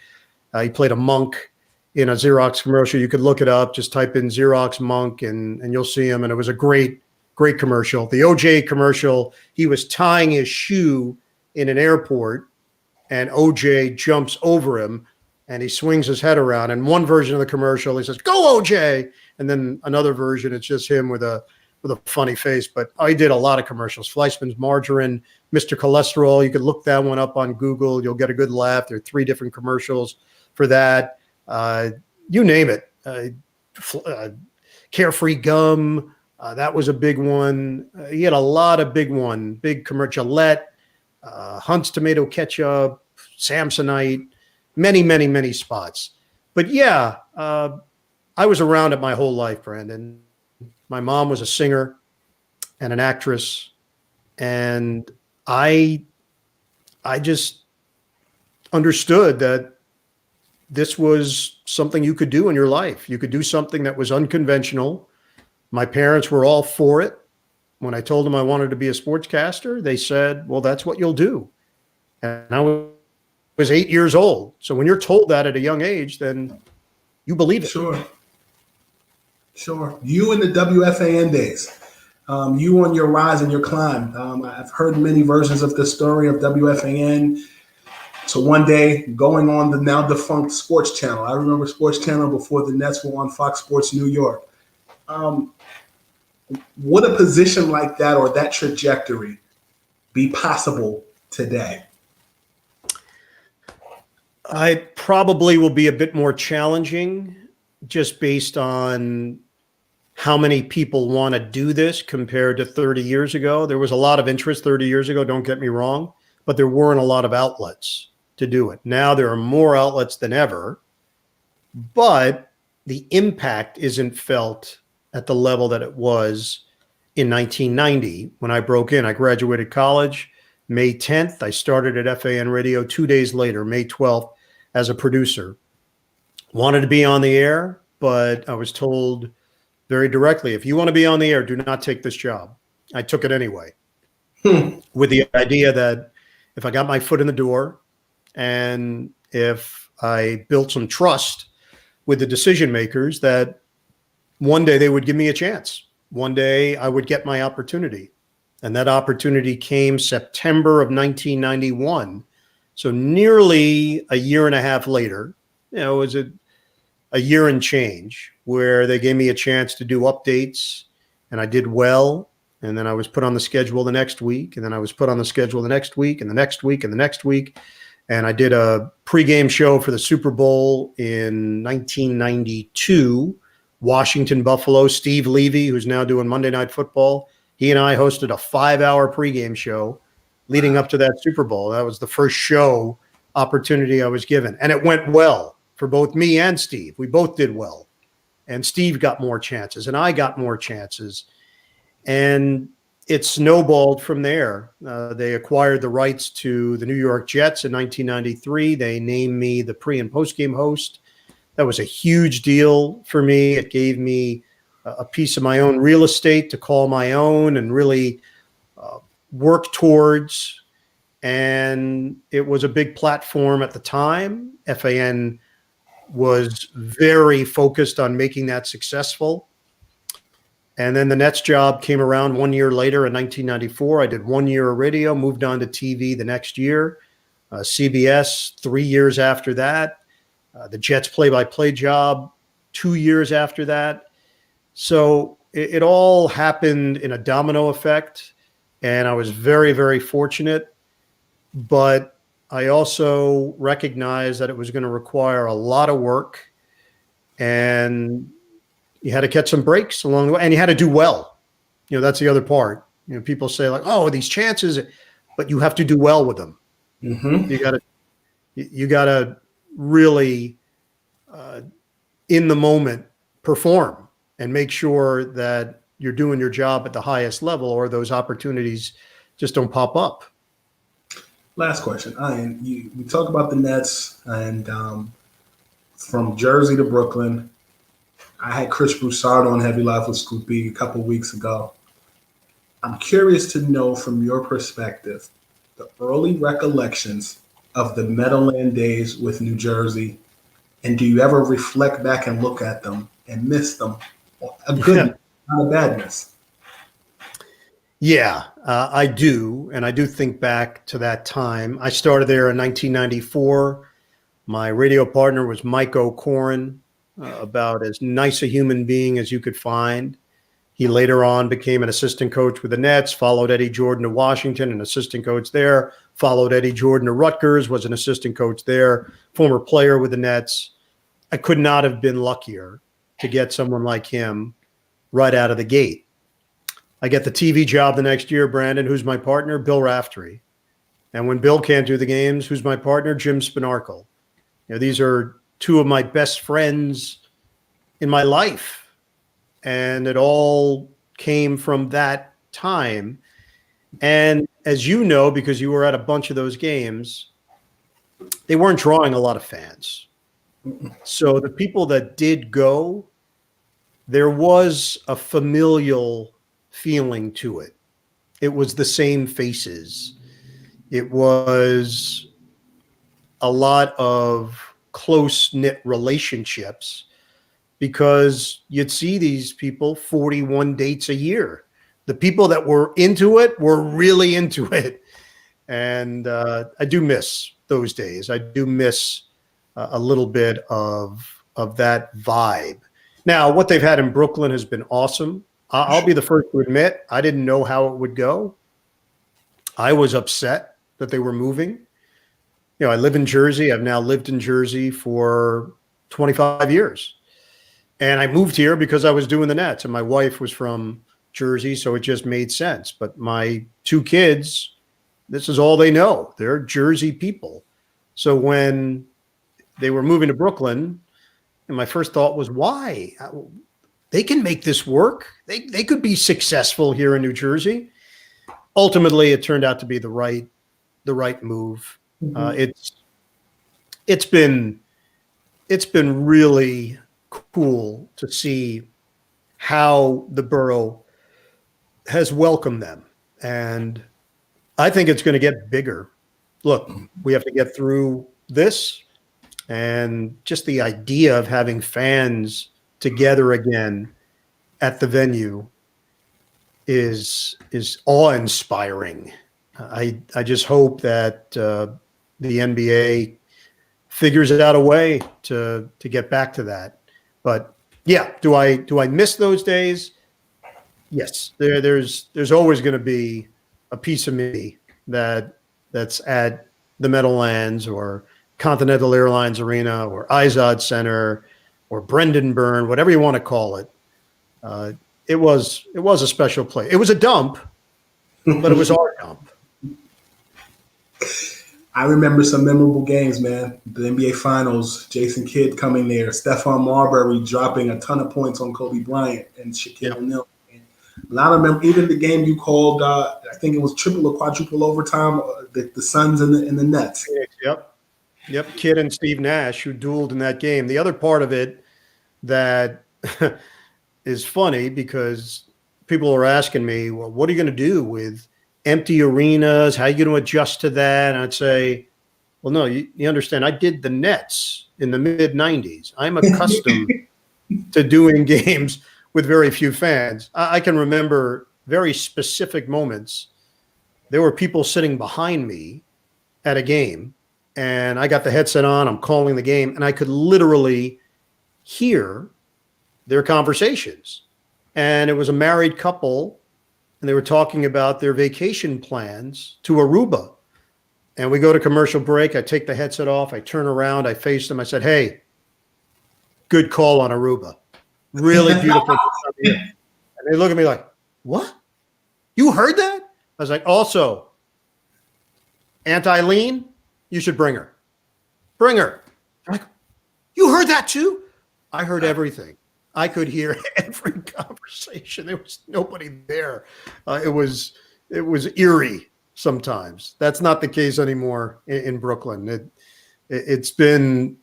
He played a monk in a Xerox commercial. You could look it up. Just type in Xerox monk and you'll see him. And it was a great commercial. The OJ commercial, he was tying his shoe in an airport and OJ jumps over him and he swings his head around. And one version of the commercial, he says, "Go OJ." And then another version, it's just him with a funny face. But I did a lot of commercials. Fleischmann's Margarine, Mr. Cholesterol. You could look that one up on Google. You'll get a good laugh. There are 3 different commercials for that. You name it. Carefree Gum. That was a big one. He had a lot of big commercial. Gillette, Hunt's Tomato Ketchup, Samsonite, many spots. But yeah, I was around it my whole life, Brandon. My mom was a singer and an actress, and I just understood that this was something you could do in your life. You could do something that was unconventional. My parents were all for it. When I told them I wanted to be a sportscaster, they said, "Well, that's what you'll do." And I was 8 years old. So when you're told that at a young age, then you believe it. Sure. You in the WFAN days, you on your rise and your climb. I've heard many versions of the story of WFAN. So one day going on the now defunct Sports Channel. I remember Sports Channel before the Nets were on Fox Sports New York. Would a position like that or that trajectory be possible today? I probably will be a bit more challenging just based on how many people want to do this compared to 30 years ago. There was a lot of interest 30 years ago, don't get me wrong, but there weren't a lot of outlets to do it. Now there are more outlets than ever, but the impact isn't felt at the level that it was in 1990 when I broke in. I graduated college May 10th. I started at FAN Radio 2 days later, May 12th, as a producer. Wanted to be on the air, but I was told very directly, if you want to be on the air, do not take this job. I took it anyway, with the idea that if I got my foot in the door and if I built some trust with the decision makers, that one day they would give me a chance. One day I would get my opportunity. And that opportunity came September of 1991. So nearly a year and a half later, it was a year and change where they gave me a chance to do updates, and I did well. And then I was put on the schedule the next week, and then I was put on the schedule the next week and the next week and the next week. And I did a pregame show for the Super Bowl in 1992, Washington, Buffalo. Steve Levy, who's now doing Monday Night Football, he and I hosted a 5-hour pregame show leading up to that Super Bowl. That was the first show opportunity I was given. And it went well for both me and Steve. We both did well. And Steve got more chances, and I got more chances. And it snowballed from there. They acquired the rights to the New York Jets in 1993. They named me the pre- and post-game host. That was a huge deal for me. It gave me a piece of my own real estate to call my own and really work towards. And it was a big platform at the time. FAN was very focused on making that successful. And then the Nets job came around 1 year later in 1994. I did 1 year of radio, moved on to TV the next year. CBS 3 years after that. The Jets play-by-play job 2 years after that. So it all happened in a domino effect. And I was very, very fortunate. But I also recognized that it was going to require a lot of work. And you had to catch some breaks along the way. And you had to do well. That's the other part. People say like, oh, these chances. But you have to do well with them. Mm-hmm. You gotta really in the moment perform and make sure that you're doing your job at the highest level, or those opportunities just don't pop up. Last question. We talk about the Nets, and from Jersey to Brooklyn. I had Chris Broussard on Heavy Life with Scoop B a couple weeks ago. I'm curious to know from your perspective, the early recollections of the Meadowland days with New Jersey, and do you ever reflect back and look at them and miss them? A good, not a badness. Yeah, I do. And I do think back to that time. I started there in 1994. My radio partner was Mike O'Corin, about as nice a human being as you could find. He later on became an assistant coach with the Nets, followed Eddie Jordan to Washington, an assistant coach there, followed Eddie Jordan to Rutgers, was an assistant coach there, former player with the Nets. I could not have been luckier to get someone like him right out of the gate. I get the TV job the next year, Brandon. Who's my partner? Bill Raftery. And when Bill can't do the games, who's my partner? Jim Spinarkle. These are two of my best friends in my life. And it all came from that time. And as you know, because you were at a bunch of those games, they weren't drawing a lot of fans. So the people that did go, there was a familial feeling to it. It was the same faces. It was a lot of close-knit relationships, because you'd see these people 41 dates a year. The people that were into it were really into it. And I do miss those days. I do miss a little bit of that vibe. Now, what they've had in Brooklyn has been awesome. I'll be the first to admit, I didn't know how it would go. I was upset that they were moving. I live in Jersey. I've now lived in Jersey for 25 years. And I moved here because I was doing the Nets, and my wife was from Jersey, so it just made sense. But my two kids, this is all they know. They're Jersey people. So when they were moving to Brooklyn, and my first thought was, why? They can make this work. They could be successful here in New Jersey. Ultimately, it turned out to be the right move. Mm-hmm. It's been really cool to see how the borough has welcomed them. And I think it's going to get bigger. Look, we have to get through this, and just the idea of having fans together again at the venue is awe-inspiring. I just hope that the NBA figures it out a way to get back to that. But yeah, do I miss those days? Yes. There's always going to be a piece of me that's at the Meadowlands or Continental Airlines Arena or Izod Center or Brendan Byrne, whatever you want to call it. It was a special place. It was a dump, but it was our dump. I remember some memorable games, man. The NBA Finals, Jason Kidd coming there, Stephon Marbury dropping a ton of points on Kobe Bryant and Shaquille O'Neal. A lot of them, even the game you called, I think it was triple or quadruple overtime, the Suns and the Nets. Yep. Kidd and Steve Nash, who dueled in that game. The other part of it that is funny, because people are asking me, well, what are you going to do with empty arenas? How are you going to adjust to that? And I'd say, well, no, you understand. I did the Nets in the mid-'90s. I'm accustomed to doing games with very few fans. I can remember very specific moments. There were people sitting behind me at a game, and I got the headset on, I'm calling the game, and I could literally hear their conversations. And it was a married couple, and they were talking about their vacation plans to Aruba. And we go to commercial break. I take the headset off. I turn around. I face them. I said, hey, good call on Aruba. Really beautiful. And they look at me like, what? You heard that? I was like, also, Aunt Eileen, you should bring her. Bring her. I'm like, you heard that too? I heard everything. I could hear every conversation. There was nobody there. It was eerie sometimes. That's not the case anymore in Brooklyn. It's been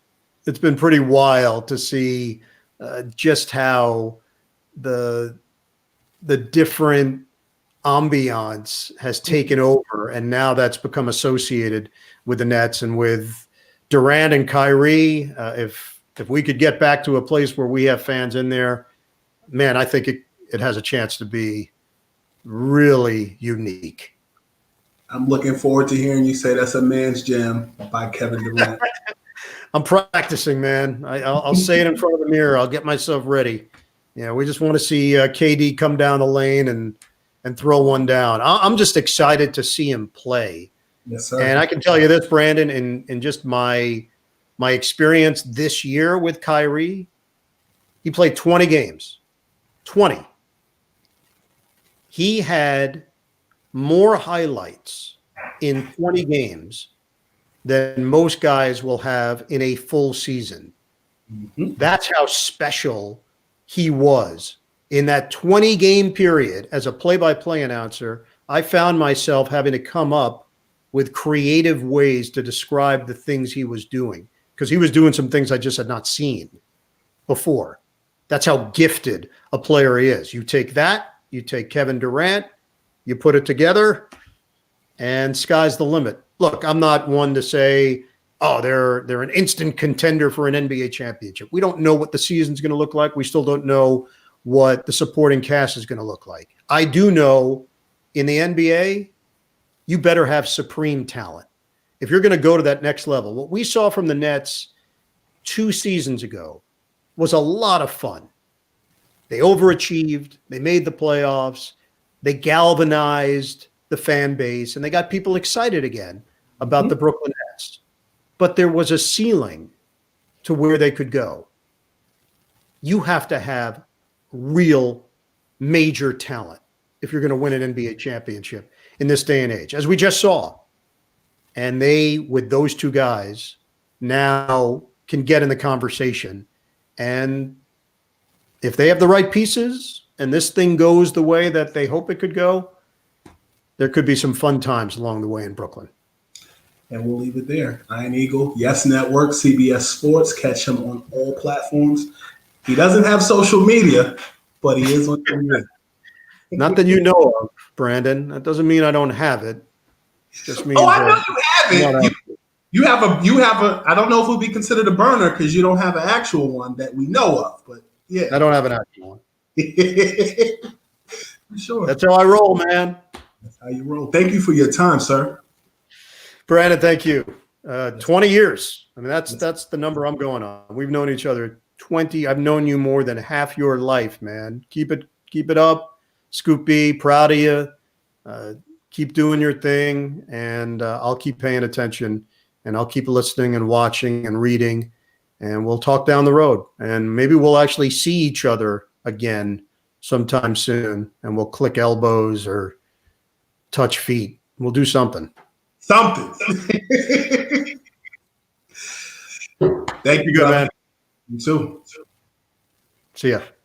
pretty wild to see just how the different ambiance has taken over, and now that's become associated with the Nets and with Durant and Kyrie. If we could get back to a place where we have fans in there, man, I think it has a chance to be really unique. I'm looking forward to hearing you say that's a man's jam by Kevin Durant. I'm practicing, man. I'll say it in front of the mirror. I'll get myself ready. Yeah, we just want to see KD come down the lane and throw one down. I'm just excited to see him play. Yes, sir. And I can tell you this, Brandon, in just my experience this year with Kyrie, he played 20 games. 20. He had more highlights in 20 games than most guys will have in a full season. Mm-hmm. That's how special he was. In that 20-game period, as a play-by-play announcer, I found myself having to come up with creative ways to describe the things he was doing, because he was doing some things I just had not seen before. That's how gifted a player he is. You take that, you take Kevin Durant, you put it together, and sky's the limit. Look, I'm not one to say, oh, they're an instant contender for an NBA championship. We don't know what the season's going to look like. We still don't know what the supporting cast is going to look like. I do know in the NBA, you better have supreme talent. If you're going to go to that next level, what we saw from the Nets 2 seasons ago was a lot of fun. They overachieved. They made the playoffs. They galvanized the fan base, and they got people excited again about the Brooklyn Nets. But there was a ceiling to where they could go. You have to have real major talent if you're going to win an NBA championship in this day and age, as we just saw. And they, with those 2 guys, now can get in the conversation. And if they have the right pieces and this thing goes the way that they hope it could go, there could be some fun times along the way in Brooklyn. And we'll leave it there. Iron Eagle, Yes Network, CBS Sports. Catch him on all platforms. He doesn't have social media, but he is on Twitter. Not that you know of, Brandon. That doesn't mean I don't have it. Just means I know you have it. You have a. I don't know if it would be considered a burner because you don't have an actual one that we know of. But yeah, I don't have an actual one. Sure. That's how I roll, man. That's how you roll. Thank you for your time, sir. Brandon, thank you. 20 years. I mean, that's the number I'm going on. We've known each other 20. I've known you more than half your life, man. Keep it up. Scoop B, proud of you. Keep doing your thing, and I'll keep paying attention, and I'll keep listening and watching and reading, and we'll talk down the road. And maybe we'll actually see each other again sometime soon, and we'll click elbows or touch feet. We'll do something. Thank you, man. You too. See ya.